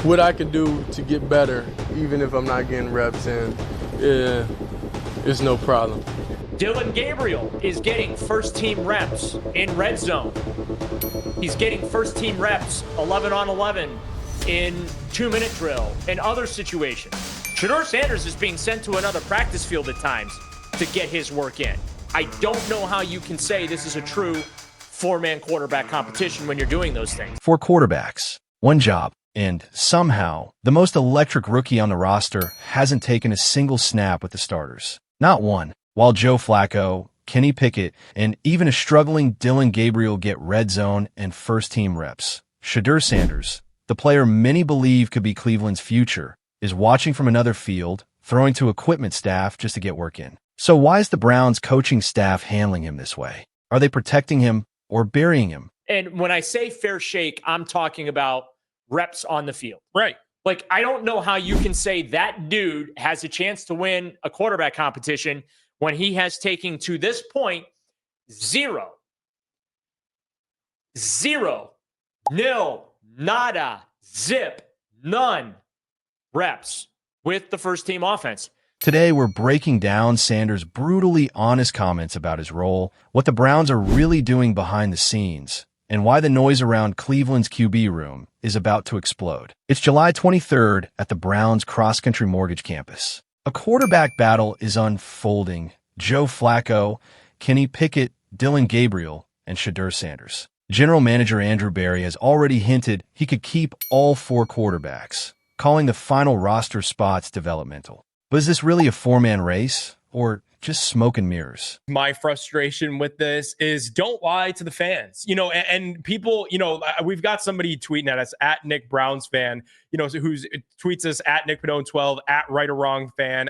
what I can do to get better, even if I'm not getting reps in, is no problem. Dillon Gabriel is getting first-team reps in red zone. He's getting first-team reps 11 on 11 in 2-minute drill and other situations. Shedeur Sanders is being sent to another practice field at times to get his work in. I don't know how you can say this is a true four-man quarterback competition when you're doing those things. 4 quarterbacks, 1 job, and somehow the most electric rookie on the roster hasn't taken a single snap with the starters. Not one. While Joe Flacco, Kenny Pickett, and even a struggling Dillon Gabriel get red zone and first-team reps. Shedeur Sanders, the player many believe could be Cleveland's future, is watching from another field, throwing to equipment staff just to get work in. So why is the Browns coaching staff handling him this way? Are they protecting him or burying him? And when I say fair shake, I'm talking about reps on the field. Right. Like, I don't know how you can say that dude has a chance to win a quarterback competition when he has taken, to this point, 0, nil, nada, zip, none reps with the first-team offense. Today, we're breaking down Sanders' brutally honest comments about his role, what the Browns are really doing behind the scenes, and why the noise around Cleveland's QB room is about to explode. It's July 23rd at the Browns cross-country mortgage campus. A quarterback battle is unfolding. Joe Flacco, Kenny Pickett, Dillon Gabriel, and Shedeur Sanders. General Manager Andrew Berry has already hinted he could keep all 4 quarterbacks, calling the final roster spots developmental. But is this really a 4-man race, or just smoke and mirrors? My frustration with this is don't lie to the fans, and people, we've got somebody tweeting at us at Nick Browns fan, who tweets us at Nick Padone 12 at Right or Wrong fan.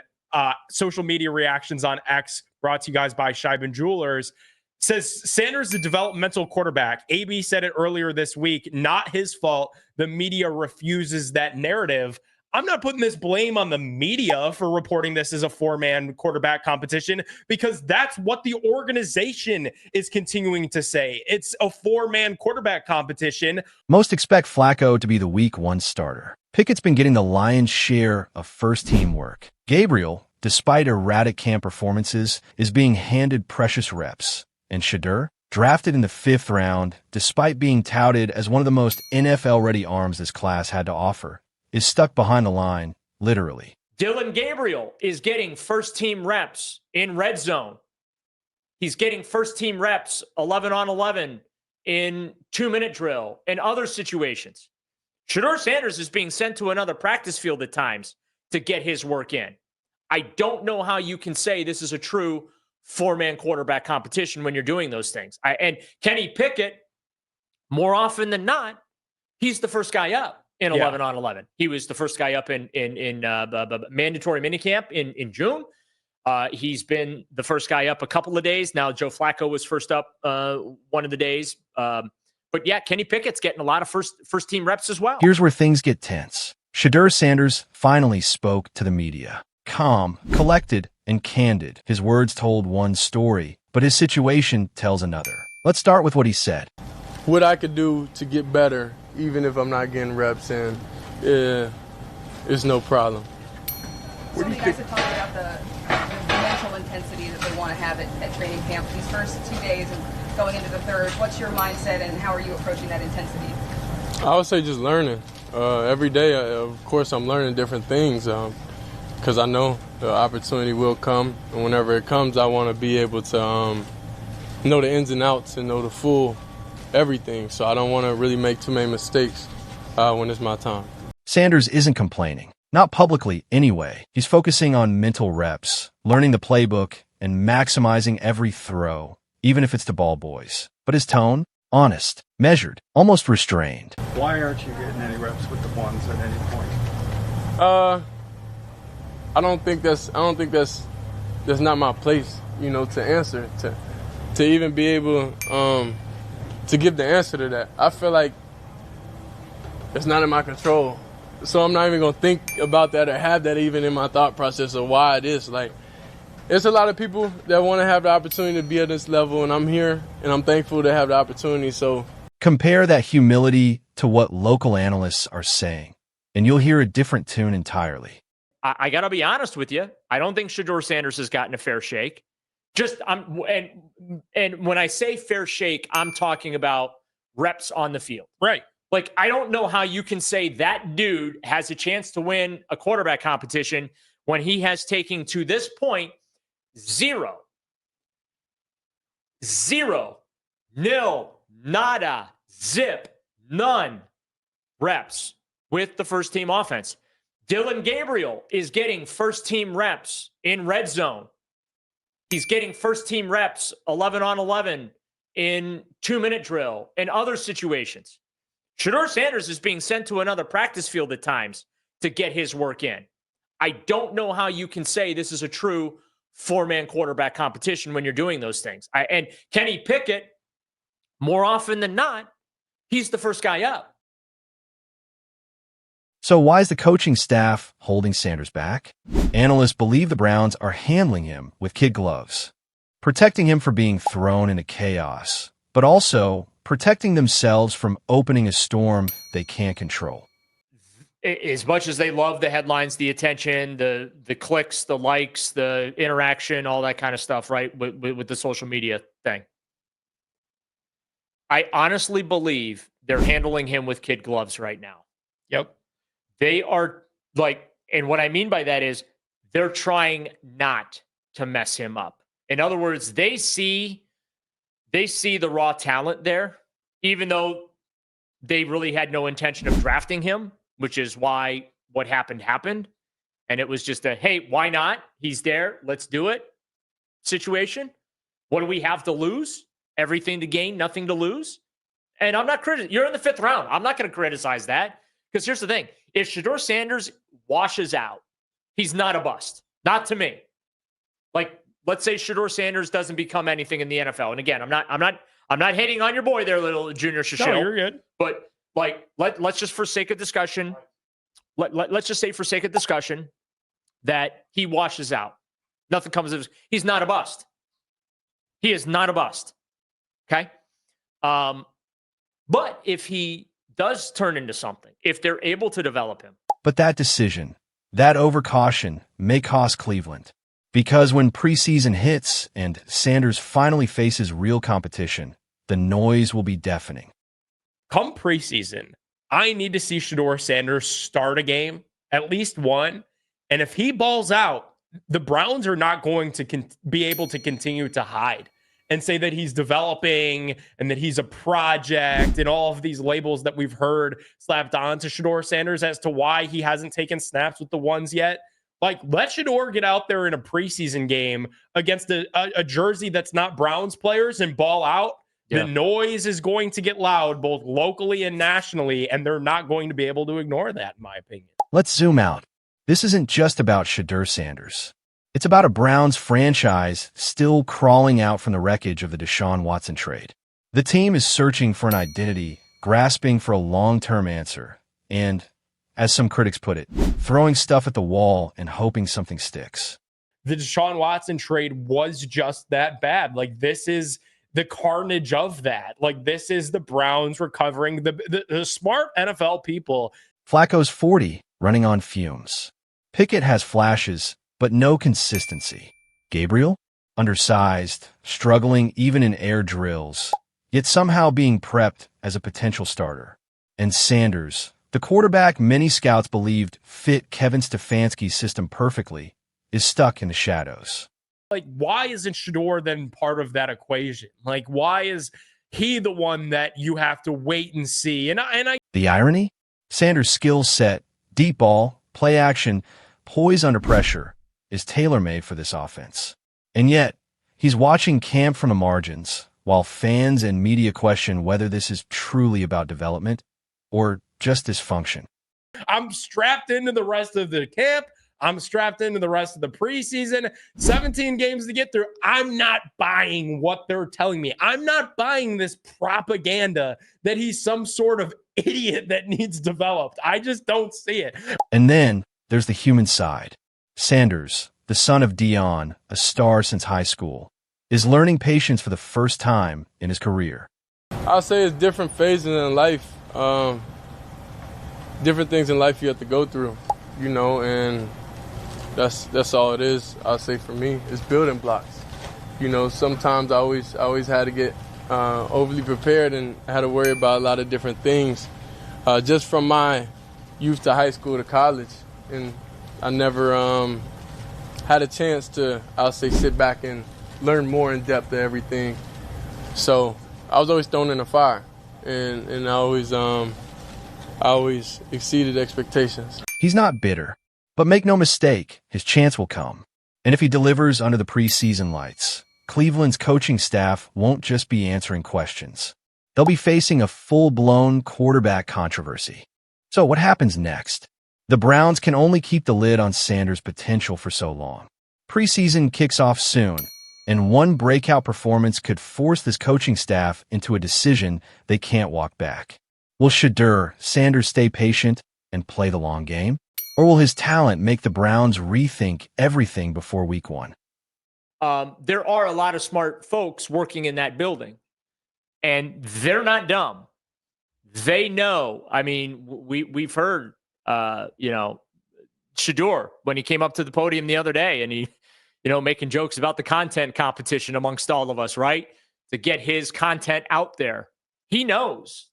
Social media reactions on X brought to you guys by Scheiben Jewelers. Says Sanders, the developmental quarterback. AB said it earlier this week. Not his fault. The media refuses that narrative. I'm not putting this blame on the media for reporting this as a 4-man quarterback competition, because that's what the organization is continuing to say. It's a 4-man quarterback competition. Most expect Flacco to be the week 1 starter. Pickett's been getting the lion's share of first-team work. Gabriel, despite erratic camp performances, is being handed precious reps. And Shedeur, drafted in the 5th round, despite being touted as one of the most NFL-ready arms this class had to offer, is stuck behind the line, literally. Dillon Gabriel is getting first-team reps in red zone. He's getting first-team reps 11 on 11 in 2-minute drill and other situations. Shedeur Sanders is being sent to another practice field at times to get his work in. I don't know how you can say this is a true 4-man quarterback competition when you're doing those things. And Kenny Pickett, more often than not, he's the first guy up in 11 on 11. He was the first guy up in mandatory minicamp in June. He's been the first guy up a couple of days. Now, Joe Flacco was first up one of the days. But yeah, Kenny Pickett's getting a lot of first team reps as well. Here's where things get tense. Shedeur Sanders finally spoke to the media. Calm, collected, and candid. His words told one story, but his situation tells another. Let's start with what he said. What I could do to get better, even if I'm not getting reps in, is no problem. So you guys have talked about the mental intensity that they want to have at training camp these first 2 days and going into the third. What's your mindset and how are you approaching that intensity? I would say just learning. Every day, of course, I'm learning different things because I know the opportunity will come. And whenever it comes, I want to be able to know the ins and outs and know the full everything. So I don't want to really make too many mistakes when it's my time. Sanders isn't complaining. Not publicly, anyway. He's focusing on mental reps, learning the playbook, and maximizing every throw, even if it's to ball boys. But his tone? Honest, measured, almost restrained. Why aren't you getting any reps with the ones at any point? I don't think that's not my place, to answer, to even be able to give the answer to that. I feel like it's not in my control. So I'm not even going to think about that or have that even in my thought process of why it is. Like, there's a lot of people that want to have the opportunity to be at this level, and I'm here, and I'm thankful to have the opportunity. So compare that humility to what local analysts are saying. and you'll hear a different tune entirely. I got to be honest with you. I don't think Shedeur Sanders has gotten a fair shake. And when I say fair shake, I'm talking about reps on the field. Right. Like, I don't know how you can say that dude has a chance to win a quarterback competition when he has taken to this point zero, nil, nada, zip, none reps with the first team offense. Dillon Gabriel is getting first team reps in red zone. He's getting first team reps 11 on 11 in 2-minute drill and other situations. Shedeur Sanders is being sent to another practice field at times to get his work in. I don't know how you can say this is a true 4-man quarterback competition when you're doing those things. And Kenny Pickett, more often than not, he's the first guy up. So why is the coaching staff holding Sanders back? Analysts believe the Browns are handling him with kid gloves, protecting him from being thrown into chaos, but also protecting themselves from opening a storm they can't control. As much as they love the headlines, the attention, the clicks, the likes, the interaction, all that kind of stuff, right, with the social media thing, I honestly believe they're handling him with kid gloves right now. Yep. They are like, and what I mean by that is they're trying not to mess him up. In other words, they see the raw talent there, even though they really had no intention of drafting him, which is why what happened. And it was just a, hey, why not? He's there. Let's do it situation. What do we have to lose? Everything to gain, nothing to lose. And I'm not criticizing. You're in the 5th round. I'm not going to criticize that, because here's the thing. If Shedeur Sanders washes out, he's not a bust. Not to me. Like, let's say Shedeur Sanders doesn't become anything in the NFL. And again, I'm not hating on your boy there, little Junior Shashill. No, you're good. But like, let's just for sake of discussion, let's just say for sake of discussion that he washes out. Nothing comes of it. He's not a bust. He is not a bust. Okay? But if he does turn into something, if they're able to develop him. But that decision, that overcaution, may cost Cleveland. Because when preseason hits and Sanders finally faces real competition, the noise will be deafening. Come preseason, I need to see Shedeur Sanders start a game, at least one. And if he balls out, the Browns are not going to be able to continue to hide and say that he's developing and that he's a project and all of these labels that we've heard slapped on to Shedeur Sanders as to why he hasn't taken snaps with the ones yet. Like, let Shedeur get out there in a preseason game against a jersey that's not Browns players and ball out. Yeah. The noise is going to get loud, both locally and nationally, and they're not going to be able to ignore that, in my opinion. Let's zoom out. This isn't just about Shedeur Sanders. It's about a Browns franchise still crawling out from the wreckage of the Deshaun Watson trade. The team is searching for an identity, grasping for a long-term answer, and, as some critics put it, throwing stuff at the wall and hoping something sticks. The Deshaun Watson trade was just that bad. Like, this is the carnage of that. Like, this is the Browns recovering. The smart NFL people. Flacco's 40, running on fumes. Pickett has flashes, but no consistency. Gabriel? Undersized, struggling even in air drills, yet somehow being prepped as a potential starter. And Sanders, the quarterback many scouts believed fit Kevin Stefanski's system perfectly, is stuck in the shadows. Like, why isn't Shedeur then part of that equation? Like, why is he the one that you have to wait and see? And I The irony? Sanders' skill set, deep ball, play action, poise under pressure, is tailor-made for this offense. And yet, he's watching camp from the margins, while fans and media question whether this is truly about development or just dysfunction. I'm strapped into the rest of the camp. I'm strapped into the rest of the preseason. 17 games to get through. I'm not buying what they're telling me. I'm not buying this propaganda that he's some sort of idiot that needs developed. I just don't see it. And then there's the human side. Sanders, the son of Dion, a star since high school, is learning patience for the first time in his career. I'll say it's different phases in life. different things in life you have to go through, you know, and that's all it is. I'll say for me, it's building blocks. You know, sometimes I always had to get overly prepared and had to worry about a lot of different things, just from my youth to high school to college, and I never had a chance to, I'll say, sit back and learn more in depth of everything. So I was always thrown in the fire, and I always exceeded expectations. He's not bitter, but make no mistake, his chance will come. And if he delivers under the preseason lights, Cleveland's coaching staff won't just be answering questions. They'll be facing a full-blown quarterback controversy. So what happens next? The Browns can only keep the lid on Sanders' potential for so long. Preseason kicks off soon, and one breakout performance could force this coaching staff into a decision they can't walk back. Will Shedeur Sanders stay patient and play the long game? Or will his talent make the Browns rethink everything before week 1? There are a lot of smart folks working in that building, and they're not dumb. They know. I mean, we've heard, Shedeur, when he came up to the podium the other day and he, making jokes about the content competition amongst all of us, right? To get his content out there. He knows,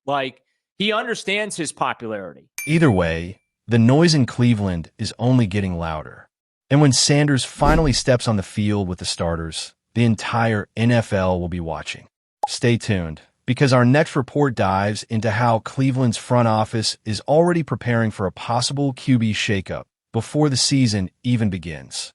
he understands his popularity. Either way, the noise in Cleveland is only getting louder. And when Sanders finally steps on the field with the starters, the entire NFL will be watching. Stay tuned, because our next report dives into how Cleveland's front office is already preparing for a possible QB shakeup before the season even begins.